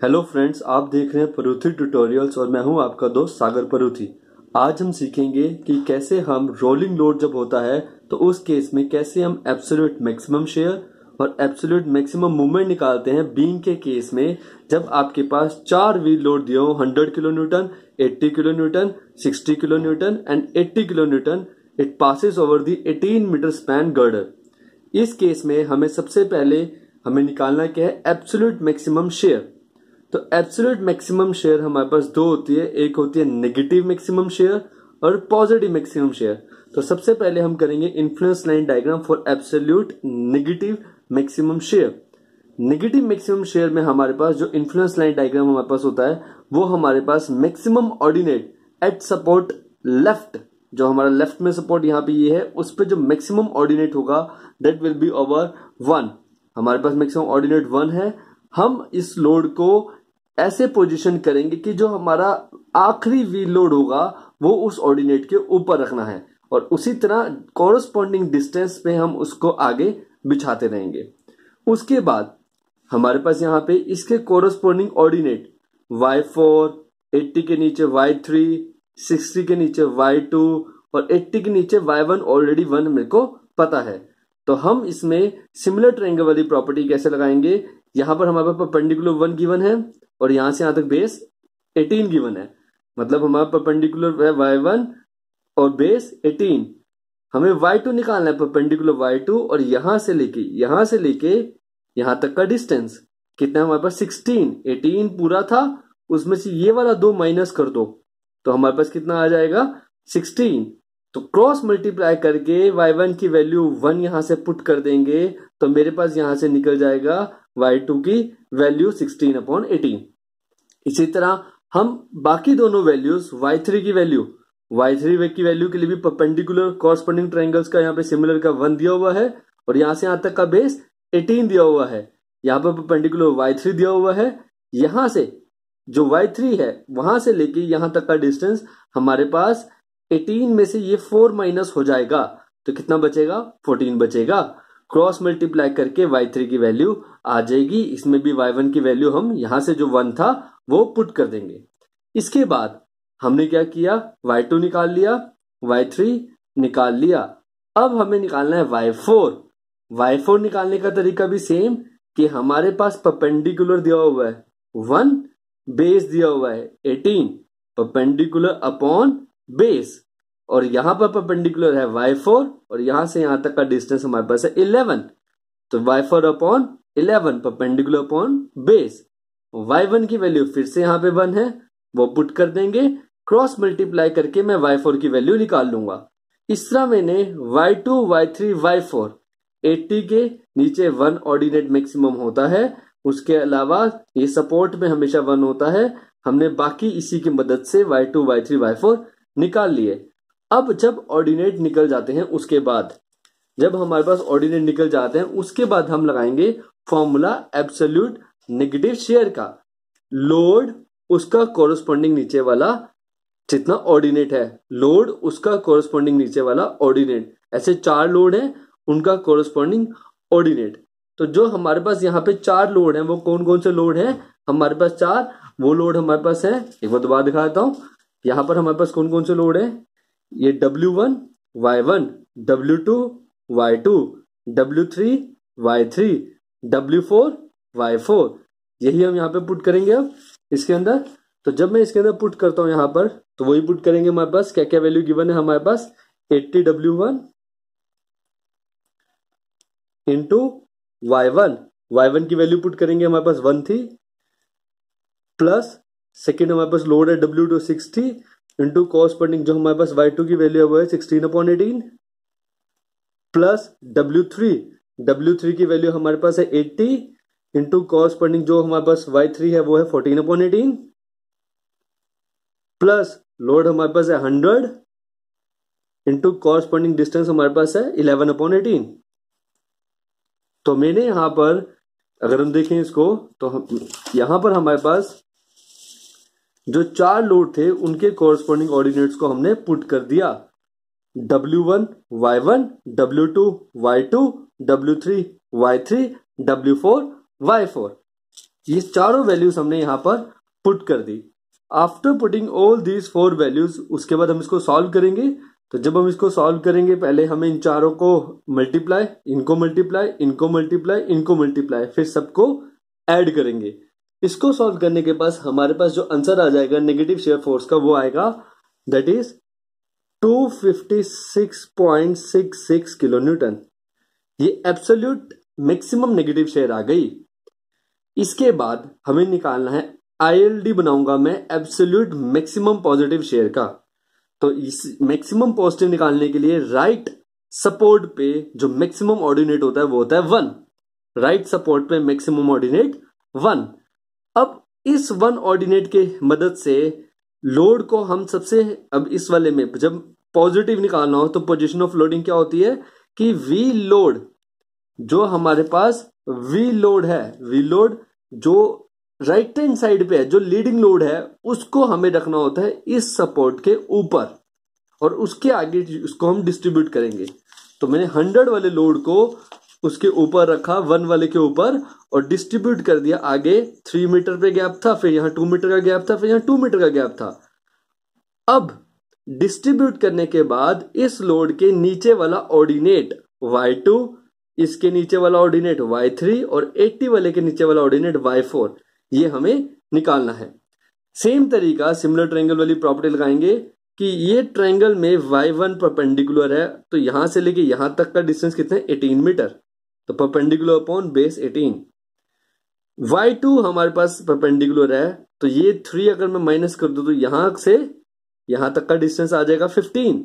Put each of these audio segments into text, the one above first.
Hello friends, आप देख रहे हैं परूथी ट्यूटोरियल्स और मैं हूं आपका दोस्त सागर परूथी। आज हम सीखेंगे कि कैसे हम रोलिंग लोड जब होता है तो उस केस में कैसे हम एब्सोल्यूट मैक्सिमम शेयर और एब्सोल्यूट मैक्सिमम मूवमेंट निकालते हैं बीइंग के केस में, जब आपके पास 4 व्हील लोड दिए हो 100 kilo newton, 80 kilo newton, 60 kilo newton and 80 kilo newton. It passes over the 18 metre span girder. इस केस में हमें सबसे पहले निकालना क्या है, एब्सोल्यूट मैक्सिमम शेयर। तो एब्सोल्यूट मैक्सिमम शेयर हमारे पास दो होती है, एक होती है नेगेटिव मैक्सिमम शेयर और पॉजिटिव मैक्सिमम शेयर। तो सबसे पहले हम करेंगे influence line diagram for absolute negative maximum shear. Negative maximum share में हमारे पास जो इन्फ्लुएंस लाइन डायग्राम हमारे पास होता है वो हमारे पास maximum ordinate at support left, जो हमारा लेफ्ट में सपोर्ट यहाँ पे ये है, उस पर जो मैक्सिमम ऑर्डिनेट होगा दैट विल बी ओवर 1। हमारे पास मैक्सिमम ऑर्डिनेट 1 है। हम इस लोड को ऐसे पोजीशन करेंगे कि जो हमारा आखिरी व्हील लोड होगा वो उस ऑर्डिनेट के ऊपर रखना है और उसी तरह कॉरस्पॉन्डिंग डिस्टेंस पे हम उसको आगे बिछाते रहेंगे। उसके बाद हमारे पास यहाँ पे इसके कॉरस्पॉन्डिंग ऑर्डिनेट y4, 80 के नीचे y3, 60 के नीचे y2 और 80 के नीचे y1 ऑलरेडी 1 मेरे को पता है। तो हम इसमें सिमिलर ट्रायंगल वाली प्रॉपर्टी कैसे लगाएंगे, यहां पर हमारे पास परपेंडिकुलर 1 गिवन है और यहां से यहां तक बेस 18 गिवन है, मतलब हमारा परपेंडिकुलर है y1 और बेस 18। हमें y2 निकालना है, परपेंडिकुलर y2 और यहां से लेके यहां तक का डिस्टेंस कितना है हमारे पास 16। 18 पूरा था, उसमें से ये वाला 2 माइनस कर दो तो हमारे पास कितना आ जाएगा 16। तो क्रॉस मल्टीप्लाई करके y1 की वैल्यू 1 यहां से पुट कर देंगे तो मेरे पास यहां से निकल जाएगा y2 की वैल्यू 16/18। इसी तरह हम बाकी दोनों वैल्यूज y3 की वैल्यू के लिए भी परपेंडिकुलर कॉरस्पॉन्डिंग ट्रायंगल्स का यहाँ पे सिमिलर का 1 दिया हुआ है और यहां से यहां तक का बेस 18 दिया हुआ है। यहाँ पर परपेंडिकुलर y3 दिया हुआ है, यहां से जो y3 है वहां से लेके यहां तक का डिस्टेंस हमारे पास 18 में से ये 4 माइनस हो जाएगा तो कितना बचेगा 14 बचेगा। क्रॉस मल्टीप्लाई करके y3 की वैल्यू आ जाएगी, इसमें भी y1 की वैल्यू हम यहां से जो 1 था वो पुट कर देंगे। इसके बाद हमने क्या किया, y2 निकाल लिया, y3 निकाल लिया। अब हमें निकालना है y4 निकालने का तरीका भी सेम कि हमारे पास परपेंडिकुलर दिया हुआ है 1, बेस दिया हुआ है 18, परपेंडिकुलर अपॉन बेस और यहां पर परपेंडिकुलर है y4 और यहां से यहां तक का डिस्टेंस हमारे पास है 11। तो y4/11 perpendicular upon base. y1 की वैल्यू फिर से यहां पे 1 है, वो पुट कर देंगे, क्रॉस मल्टीप्लाई करके मैं y4 की वैल्यू निकाल लूंगा। इस तरह मैंने y2, y3, y4 80 के नीचे 1 ऑर्डिनेट मैक्सिमम होता है, उसके अलावा ये सपोर्ट में हमेशा 1 होता है। हमने बाकी इसी की मदद से y2, y3, y4 निकाल लिए। अब जब ऑर्डिनेट निकल जाते हैं उसके बाद उसके बाद हम लगाएंगे फॉर्मूला एब्सोल्यूट नेगेटिव शेयर का। लोड उसका कॉरस्पॉन्डिंग नीचे वाला जितना ऑर्डिनेट है, लोड उसका कॉरस्पॉन्डिंग नीचे वाला ऑर्डिनेट, ऐसे 4 लोड है उनका कॉरस्पॉन्डिंग ऑर्डिनेट। तो जो हमारे पास यहाँ पे 4 लोड है वो कौन कौन से लोड है हमारे पास 4, वो लोड हमारे पास है, एक बार दोबारा दिखा देता हूं। यहाँ पर हमारे पास कौन कौन से लोड है, ये W1 Y1, W2 Y2, W3 Y3, W4 Y4, यही हम यहाँ पे पुट करेंगे अब इसके अंदर। तो जब मैं इसके अंदर पुट करता हूं यहाँ पर तो वही पुट करेंगे, हमारे पास क्या क्या वैल्यू गिवन है हमारे पास 80 W1 इंटू y1 की वैल्यू पुट करेंगे, हमारे पास 1 थी, प्लस सेकेंड हमारे पास लोड है W2 60 इंटू कॉरस्पॉन्डिंग जो हमारे पास y2 की वैल्यू है वो है 16/18, प्लस W3 की वैल्यू हमारे पास है 80 इंटू कॉरस्पॉन्डिंग जो हमारे पास y3 है वो है 14/18, प्लस लोड हमारे पास है 100 इंटू कॉरस्पॉन्डिंग डिस्टेंस हमारे पास है 11/18। तो मैंने यहां पर अगर हम देखें इसको तो यहां पर हमारे पास जो 4 लोड थे उनके कॉरस्पॉन्डिंग ऑर्डिनेट्स को हमने पुट कर दिया, W1 Y1, W2 Y2, W3 Y3, W4 Y4। ये चारों वैल्यूज हमने यहाँ पर पुट कर दी। After putting all these 4 values, उसके बाद हम इसको सॉल्व करेंगे। तो जब हम इसको सॉल्व करेंगे, पहले हमें इन चारों को मल्टीप्लाई, इनको मल्टीप्लाई, इनको मल्टीप्लाई, इनको मल्टीप्लाई, फिर सबको ऐड करेंगे। इसको सॉल्व करने के बाद हमारे पास जो आंसर आ जाएगा नेगेटिव शेयर फोर्स का, वो आएगा दैट इज 256.66 किलो न्यूटन। ये एब्सोल्यूट मैक्सिमम नेगेटिव शेयर आ गई। इसके बाद हमें निकालना है, आईएलडी बनाऊंगा मैं एब्सोल्यूट मैक्सिमम पॉजिटिव शेयर का। तो इस मैक्सिमम पॉजिटिव निकालने के लिए राइट सपोर्ट पे जो मैक्सिमम ऑर्डिनेट होता है वो होता है 1। राइट सपोर्ट पे मैक्सिमम ऑर्डिनेट 1। अब इस 1 ऑर्डिनेट के मदद से लोड को हम सबसे, अब इस वाले में जब पॉजिटिव निकालना हो तो पोजीशन ऑफ लोडिंग क्या होती है कि वी लोड, जो हमारे पास वी लोड है, वी लोड जो राइट हैंड साइड पे है, जो लीडिंग लोड है, उसको हमें रखना होता है इस सपोर्ट के ऊपर, और उसके आगे उसको हम डिस्ट्रीब्यूट करेंगे। तो मैंने 100 वाले लोड को उसके ऊपर रखा, 1 वाले के ऊपर, और डिस्ट्रीब्यूट कर दिया आगे। 3 मीटर पे गैप था, फिर यहां 2 मीटर का गैप था, फिर यहां 2 मीटर का गैप था। अब डिस्ट्रीब्यूट करने के बाद इस लोड के नीचे वाला ऑर्डिनेट y2, इसके नीचे वाला ऑर्डिनेट y3 और 80 वाले के नीचे वाला ऑर्डिनेट y4, ये हमें निकालना है। सेम तरीका सिमिलर ट्रायंगल वाली प्रॉपर्टी लगाएंगे कि ये ट्रायंगल में y1 परपेंडिकुलर है, तो यहां से लेके यहां तक का डिस्टेंस कितना है 18 मीटर, तो परपेंडिकुलर अपॉन बेस 18। y2 हमारे पास परपेंडिकुलर है, तो ये 3 अगर मैं माइनस कर दूं तो यहां से यहां तक का डिस्टेंस आ जाएगा 15।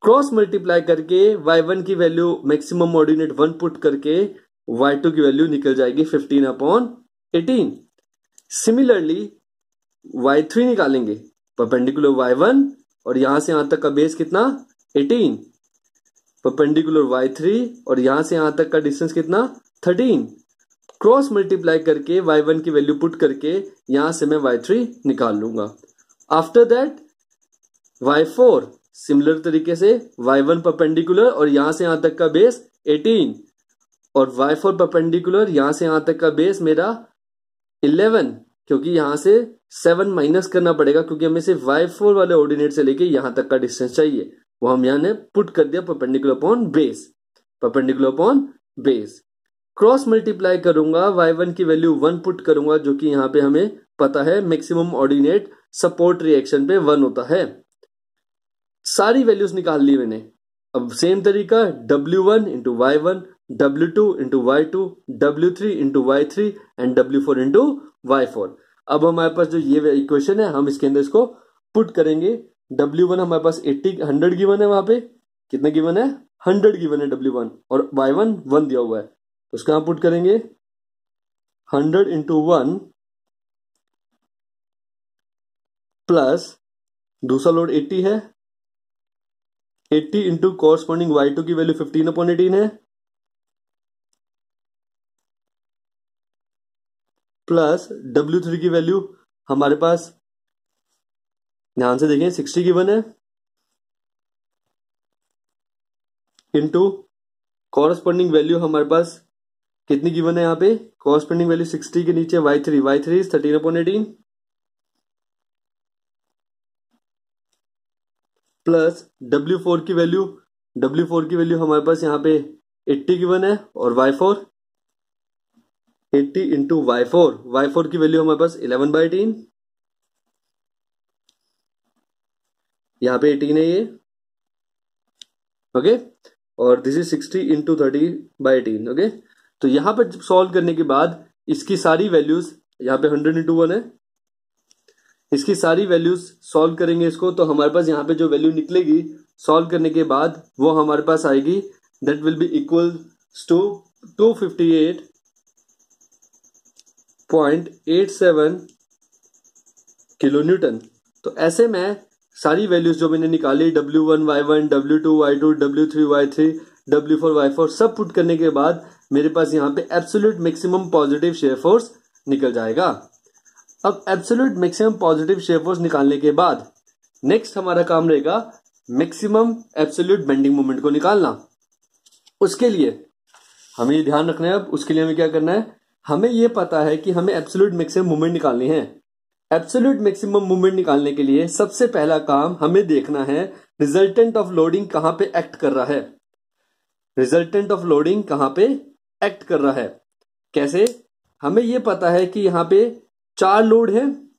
क्रॉस मल्टीप्लाई करके y1 की वैल्यू मैक्सिमम ऑर्डिनेट 1 पुट करके y2 की वैल्यू निकल जाएगी 15 अपॉन 18। सिमिलरली y3 निकालेंगे, परपेंडिकुलर y1 और यहां से यहां तक का बेस कितना 18, परपेंडिकुलर y3 और यहां से यहां तक का डिस्टेंस कितना 13। क्रॉस मल्टीप्लाई करके y1 की वैल्यू पुट करके यहां से मैं y3 निकाल लूंगा। आफ्टर दैट y4 सिमिलर तरीके से y1 परपेंडिकुलर और यहां से यहां तक का बेस 18 और y4 परपेंडिकुलर यहां से यहां तक का बेस मेरा 11, क्योंकि यहां से 7 माइनस करना पड़ेगा, क्योंकि हमें सिर्फ y4 वाले ऑर्डिनेट से लेके यहां तक का डिस्टेंस चाहिए, वो हम यहां ने पुट कर दिया perpendicular upon base, perpendicular upon base. Cross multiply करूंगा, y1 की वैल्यू 1 पुट करूंगा, जो कि यहां पे हमें पता है मैक्सिमम ऑर्डिनेट सपोर्ट रिएक्शन पे 1 होता है। सारी वैल्यूज निकाल ली मैंने। अब सेम तरीका W1 into y1, W2 into y2, W3 into y3 and W4 into y4। अब हमारे पास जो ये इक्वेशन है हम इसके अंदर इसको पुट करेंगे। W1 हमारे पास 100 गिवन है, वहां पे कितने गिवन है 100 गिवन है W1, और y1 1 दिया हुआ है, तो उसका हम पुट करेंगे 100 इंटू 1 प्लस दूसरा लोड 80 है, 80 इंटू कॉरस्पॉन्डिंग y2 की वैल्यू 15 अपॉन 18 है, प्लस W3 की वैल्यू हमारे पास ध्यान से देखें 60 गिवन है, इंटू कॉरस्पॉन्डिंग वैल्यू हमारे पास कितनी गिवन है, यहाँ पे कॉरस्पॉन्डिंग वैल्यू 60 के नीचे y3 is 13 upon 18, plus W4 की वैल्यू हमारे पास यहाँ पे 80 गिवन है, और y4 80 इंटू y4 की वैल्यू हमारे पास 11/18, यहाँ पे 18 है ये, ओके, और दिस इज 60 इंटू 30/18, ओके। तो यहां पर सॉल्व करने के बाद इसकी सारी वैल्यूज, यहाँ पे 100 इंटू 1 है, इसकी सारी वैल्यूज सॉल्व करेंगे इसको, तो हमारे पास यहाँ पे जो वैल्यू निकलेगी सॉल्व करने के बाद वो हमारे पास आएगी, that will be equal to 258.87 kilo newton. तो ऐसे में सारी वैल्यूज जो मैंने निकाली W1 y1, W2 y2, W3 y3, W4 y4 सब पुट करने के बाद मेरे पास यहाँ पे absolute maximum positive shear force निकल जाएगा। अब absolute maximum positive shear force निकालने के बाद नेक्स्ट हमारा काम रहेगा मैक्सिमम एब्सोल्यूट बेंडिंग मोमेंट को निकालना। उसके लिए हमें ये ध्यान रखना है, अब उसके लिए हमें क्या करना है, हमें ये पता है कि हमें एब्सोल्यूट मैक्सिमम मूवमेंट निकालनी है। एब्सोल्यूट मैक्सिमम मूवमेंट निकालने के लिए सबसे पहला काम हमें देखना है रिजल्टेंट ऑफ लोडिंग कहां पे एक्ट कर रहा है। रिजल्टेंट ऑफ लोडिंग कहां पे एक्ट कर रहा है, कैसे? हमें यह पता है कि यहां पे 4 लोड है,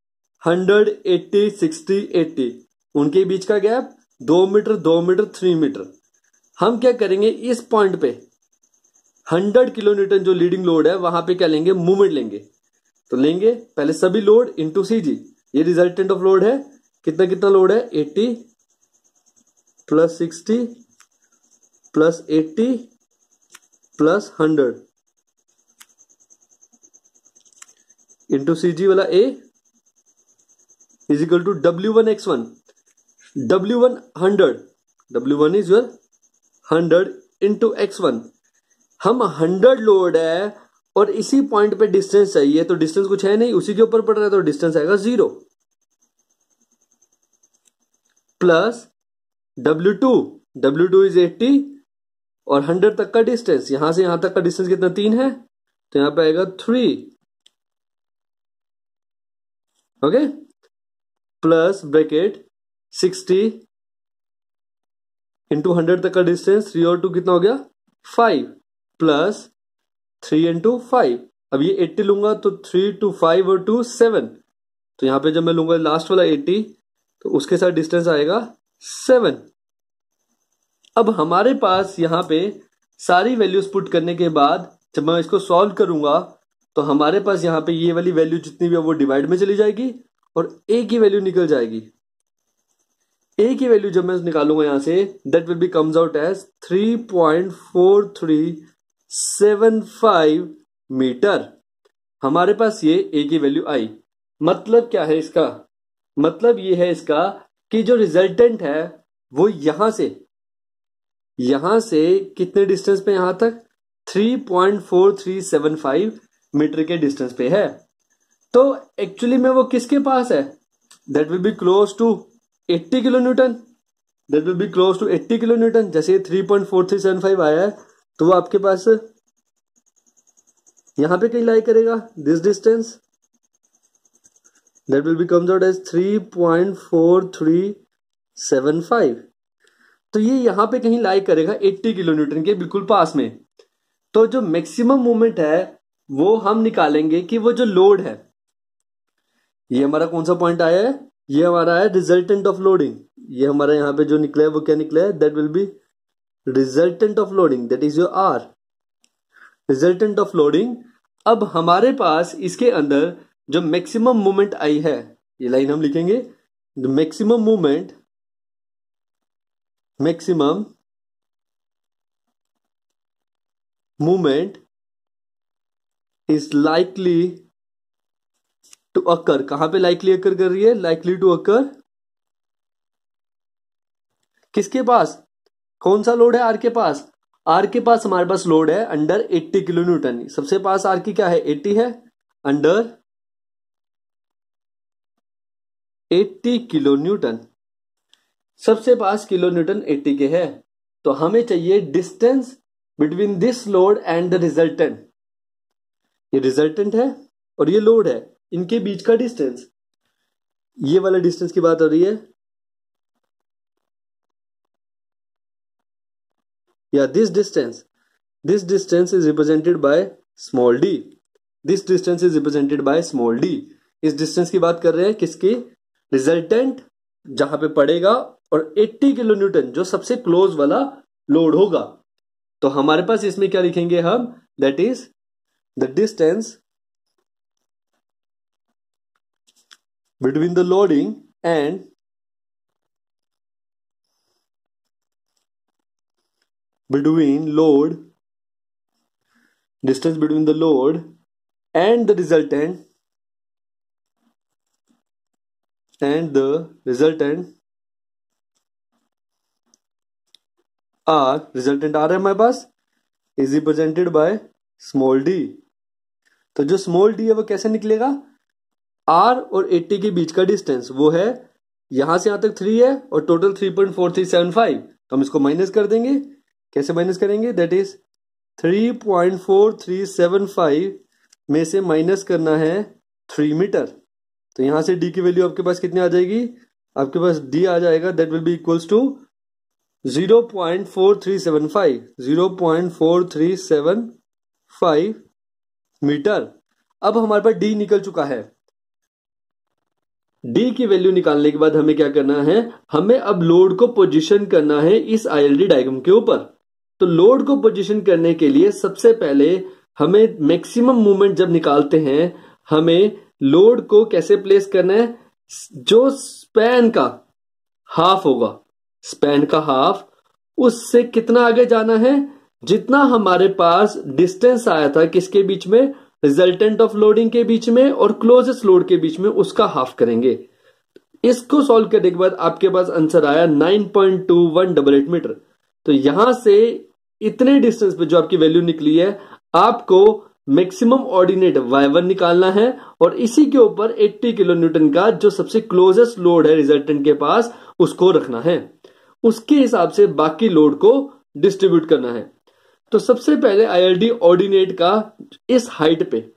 100, 80, 60, 80, उनके बीच का गैप 2 मीटर, 2 मीटर, 3 मीटर। हम क्या करेंगे, इस पॉइंट पे 100 किलो न्यूटन जो लीडिंग लोड है वहां पे क्या लेंगे, मूवमेंट लेंगे। तो लेंगे पहले सभी लोड इंटू सीजी, ये रिजल्टेंट ऑफ लोड है। कितना कितना लोड है, 80 plus 60 plus 80 plus 100 into CG वाला A is equal to W1x1, W1 100, W1 is your 100 into x1। हम 100 लोड है और इसी पॉइंट पे डिस्टेंस चाहिए, तो डिस्टेंस कुछ है नहीं, उसी के ऊपर पड़ रहा है, तो डिस्टेंस आएगा 0 प्लस W2 इज 80 और 100 तक का डिस्टेंस, यहां से यहां तक का डिस्टेंस कितना, 3 है, तो यहां पे आएगा 3, ओके, प्लस ब्रैकेट 60 इंटू 100 तक का डिस्टेंस, 3 और 2 कितना हो गया, 5 प्लस 3 इंटू 5। अब ये 80 लूंगा तो 3 2 5 और 2 7, तो यहां पे जब मैं लूंगा लास्ट वाला 80 तो उसके साथ डिस्टेंस आएगा 7। अब हमारे पास यहां पे सारी वैल्यूज पुट करने के बाद जब मैं इसको सॉल्व करूंगा तो हमारे पास यहां पे ये वाली वैल्यू जितनी भी है वो डिवाइड में चली जाएगी और ए की वैल्यू निकल जाएगी। ए की वैल्यू जब मैं निकालूंगा यहां से, that will be comes out as 3.4375 metre. हमारे पास ये ए की वैल्यू आई। मतलब क्या है इसका, मतलब ये है इसका कि जो रिजल्टेंट है वो यहां से कितने डिस्टेंस पे, यहां तक 3.4375 मीटर के डिस्टेंस पे है। तो एक्चुअली में वो किसके पास है, that will be close to 80 kilo newton, that will be close to 80 kilo newton. जैसे 3.4375 आया है तो वो आपके पास यहां पे कहीं लाई करेगा, this distance that will be comes out as 3.4375। तो ये यहां पे कहीं लाई करेगा 80 किलो न्यूटन के बिल्कुल पास में। तो जो मैक्सिमम मूवमेंट है वो हम निकालेंगे कि वो जो लोड है, ये हमारा कौन सा पॉइंट आया है, ये हमारा है रिजल्टेंट ऑफ लोडिंग। ये हमारा यहां पे जो निकला है वो क्या निकला है, that will be resultant of loading, that is your R, resultant of loading. अब हमारे पास इसके अंदर जो मैक्सिमम मूवमेंट आई है, ये लाइन हम लिखेंगे, the maximum movement is likely to occur. कहां पे लाइकली अकर कर रही है, लाइकली टू अकर किसके पास, कौन सा लोड है, आर के पास। आर के पास हमारे पास लोड है अंडर 80 किलो न्यूटन। सबसे पास आर की क्या है, 80 है, अंडर 80 किलो न्यूटन, सबसे पास किलो न्यूटन 80 के है। तो हमें चाहिए distance between this load and the resultant. ये रिजल्टेंट है और ये लोड है, इनके बीच का डिस्टेंस, ये वाला डिस्टेंस की बात हो रही है, या this distance is represented by small D, this distance is represented by small D. इस डिस्टेंस की बात कर रहे हैं किसकी, रिजल्टेंट जहां पे पड़ेगा और 80 किलो न्यूटन जो सबसे क्लोज वाला लोड होगा। तो हमारे पास इसमें क्या लिखेंगे हम, that is the distance between the loading and distance between the load and the resultant resultant आ रहा है हमारे पास, is represented by small d। तो जो स्मॉल डी है वो कैसे निकलेगा, आर और 80 के बीच का डिस्टेंस वो है, यहां से यहां तक 3 है और टोटल 3.4375, तो हम इसको माइनस कर देंगे। कैसे माइनस करेंगे, दैट इज 3.4375 में से माइनस करना है 3 मीटर। तो यहां से डी की वैल्यू आपके पास कितनी आ जाएगी, आपके पास डी आ जाएगा that will be equals to 0.4375 0.4375 metre. अब हमारे पास डी निकल चुका है। डी की वैल्यू निकालने के बाद हमें क्या करना है, हमें अब लोड को पोजीशन करना है इस आईएलडी डायग्राम के ऊपर। तो लोड को पोजीशन करने के लिए सबसे पहले हमें मैक्सिमम मूवमेंट जब निकालते हैं, हमें लोड को कैसे प्लेस करना है, जो स्पैन का हाफ होगा, स्पैन का हाफ, उससे कितना आगे जाना है, जितना हमारे पास डिस्टेंस आया था किसके बीच में, रिजल्टेंट ऑफ लोडिंग के बीच में और क्लोजेस्ट लोड के बीच में, उसका हाफ करेंगे। इसको सॉल्व करने के बाद आपके पास आंसर आया 9.2188 मीटर। तो यहां से इतने डिस्टेंस पे जो आपकी वैल्यू निकली है, आपको मैक्सिमम ऑर्डिनेट y1 निकालना है और इसी के ऊपर 80 किलो न्यूटन का जो सबसे क्लोजेस्ट लोड है रिजल्टेंट के पास, उसको रखना है। उसके हिसाब से बाकी लोड को डिस्ट्रीब्यूट करना है। तो सबसे पहले आईएलडी ऑर्डिनेट का इस हाइट पे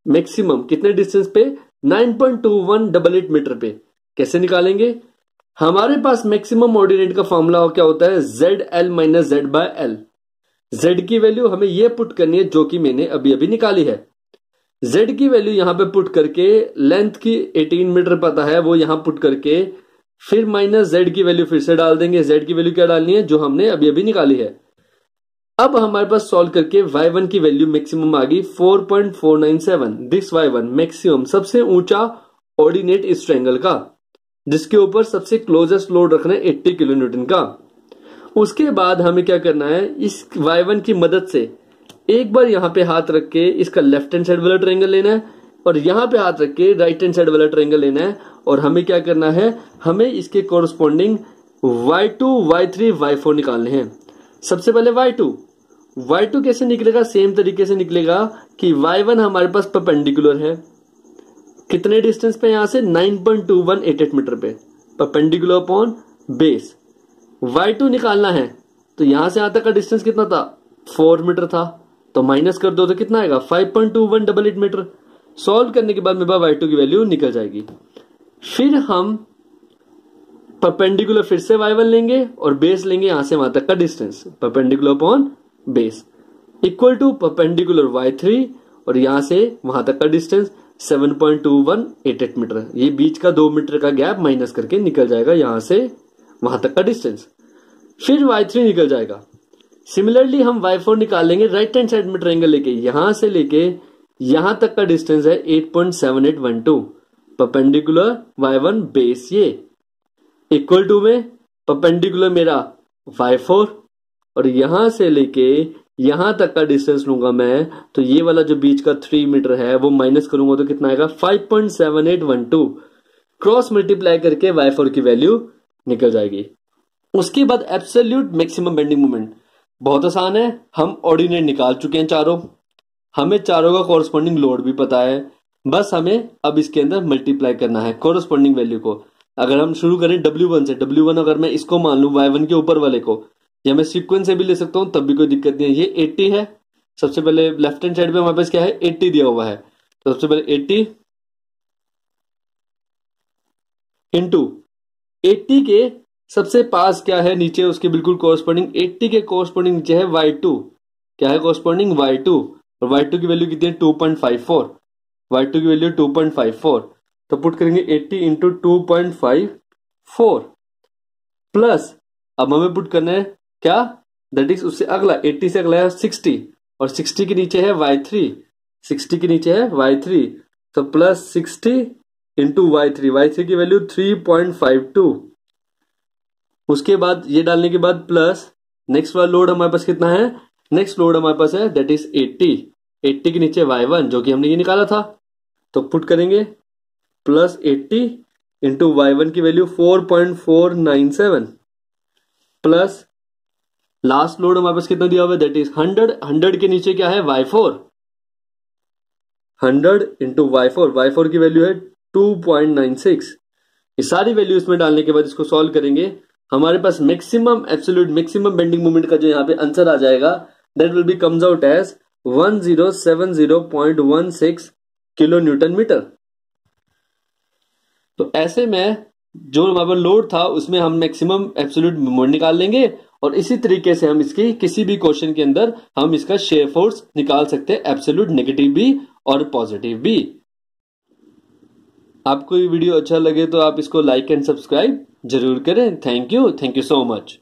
मैक्सिमम कितने डिस्टेंस पे, 9.2188 मीटर पे कैसे निकालेंगे। हमारे पास मैक्सिमम ऑर्डिनेट का फॉर्मूला क्या होता है, ZL minus Z by L। Z की वैल्यू हमें यह पुट करनी है जो कि मैंने अभी अभी निकाली है। Z की वैल्यू यहां पे पुट करके, लेंथ की 18 मीटर पता है वो यहां पुट करके, फिर माइनस Z की वैल्यू फिर से डाल देंगे। Z की वैल्यू क्या डालनी है, जो हमने अभी अभी निकाली है। अब हमारे पास सॉल्व करके y1 की वैल्यू मैक्सिमम आ गई 4.497। दिस y1 मैक्सिमम, सबसे ऊंचा ऑर्डिनेट इस ट्रायंगल का, जिसके ऊपर सबसे क्लोजेस्ट लोड रखना है 80 किलो न्यूटन का। उसके बाद हमें क्या करना है, इस y1 की मदद से एक बार यहां पे हाथ रख के इसका लेफ्ट हैंड साइड वाला ट्रायंगल लेना है और यहां पे हाथ रख के राइट हैंड साइड वाला ट्रायंगल लेना है। और हमें क्या करना है, हमें इसके कोरस्पॉन्डिंग y2, y3, y4 निकालने हैं। सबसे पहले y2 कैसे निकलेगा, सेम तरीके से निकलेगा कि y1 हमारे पास परपेंडिकुलर है, कितने डिस्टेंस पे, यहां से 9.2188 मीटर पे, परपेंडिकुलर अपॉन बेस। y2 निकालना है तो यहां से यहां तक का डिस्टेंस कितना था, 4 मीटर था, तो माइनस कर दो तो कितना आएगा, 5.2188 मीटर। सॉल्व करने के बाद मेरे पास y2 की वैल्यू निकल जाएगी। फिर हम परपेंडिकुलर फिर से y1 लेंगे और बेस लेंगे यहां से वहां तक का distance, perpendicular upon base, equal to perpendicular y3 और यहां से वहां तक का डिस्टेंस 7.2188 मीटर। ये बीच का 2 मीटर का गैप माइनस करके निकल जाएगा यहां से वहां तक का डिस्टेंस। फिर y3 निकल जाएगा। सिमिलरली हम y4 निकालेंगे राइट हैंड साइड में ट्रायंगल लेके, यहां से लेके यहां तक का डिस्टेंस है 8.7812, परपेंडिकुलर y1 बेस, ये इक्वल टू में परपेंडिकुलर मेरा y4 और यहां से लेके यहां तक का डिस्टेंस लूंगा मैं, तो ये वाला जो बीच का 3 मीटर है वो माइनस करूंगा तो कितना आएगा, 5.7812। क्रॉस मल्टीप्लाई करके y4 की वैल्यू निकल जाएगी। उसके बाद एब्सोल्यूट मैक्सिमम बेंडिंग मोमेंट बहुत आसान है, हम ऑर्डिनेट निकाल चुके हैं चारों, हमें चारों का कॉरस्पॉन्डिंग लोड भी पता है, बस हमें अब इसके अंदर मल्टीप्लाई करना है कॉरस्पॉन्डिंग वैल्यू को। अगर हम शुरू करें W1 से, W1 अगर मैं इसको मान लूं y1 के ऊपर वाले को, या मैं सीक्वेंस से भी ले सकता हूं तब भी कोई दिक्कत नहीं है। ये 80 है, सबसे पहले लेफ्ट हैंड साइड पे हमारे पास क्या है, 80 दिया हुआ है, तो सबसे पहले 80 इंटू 80 के सबसे पास क्या है नीचे, उसके बिल्कुल कोरस्पॉन्डिंग 80 के कोरस्पॉन्डिंग नीचे है y2, क्या है कोरस्पॉन्डिंग y2, और y2 की वैल्यू कितनी है 2.54, y2 की वैल्यू 2.54, तो पुट करेंगे 80 इंटू 2.54 प्लस, अब हमें पुट करना है क्या, दैट इज उससे अगला 80 से अगला है 60 और 60 के नीचे है y3, 60 के नीचे है y3, तो प्लस 60 इंटू y3 की वैल्यू 3.52। उसके बाद ये डालने के बाद प्लस नेक्स्ट वाला लोड हमारे पास कितना है, नेक्स्ट लोड हमारे पास है दैट इज 80 के नीचे y1 जो कि हमने ये निकाला था, तो पुट करेंगे प्लस 80 इंटू y1 की वैल्यू 4.497 प्लस लास्ट लोड हमारे पास कितना दिया हुआ है दैट इज 100 के नीचे क्या है y4, 100 इंटू y4 की वैल्यू है 2.96। ये सारी वैल्यू इसमें डालने के बाद इसको सॉल्व करेंगे, हमारे पास maximum absolute maximum bending moment का जो यहाँ पे आंसर आ जाएगा that will be comes out as 1070.16 kilo newton metre. तो ऐसे में जो हमारा लोड था उसमें हम मैक्सिमम एब्सोल्यूट मोमेंट निकाल लेंगे और इसी तरीके से हम इसकी किसी भी क्वेश्चन के अंदर हम इसका शेयर फोर्स निकाल सकते हैं, एब्सोल्यूट नेगेटिव भी और पॉजिटिव भी। आपको ये वीडियो अच्छा लगे तो आप इसको लाइक एंड सब्सक्राइब जरूर करें। Thank you so much.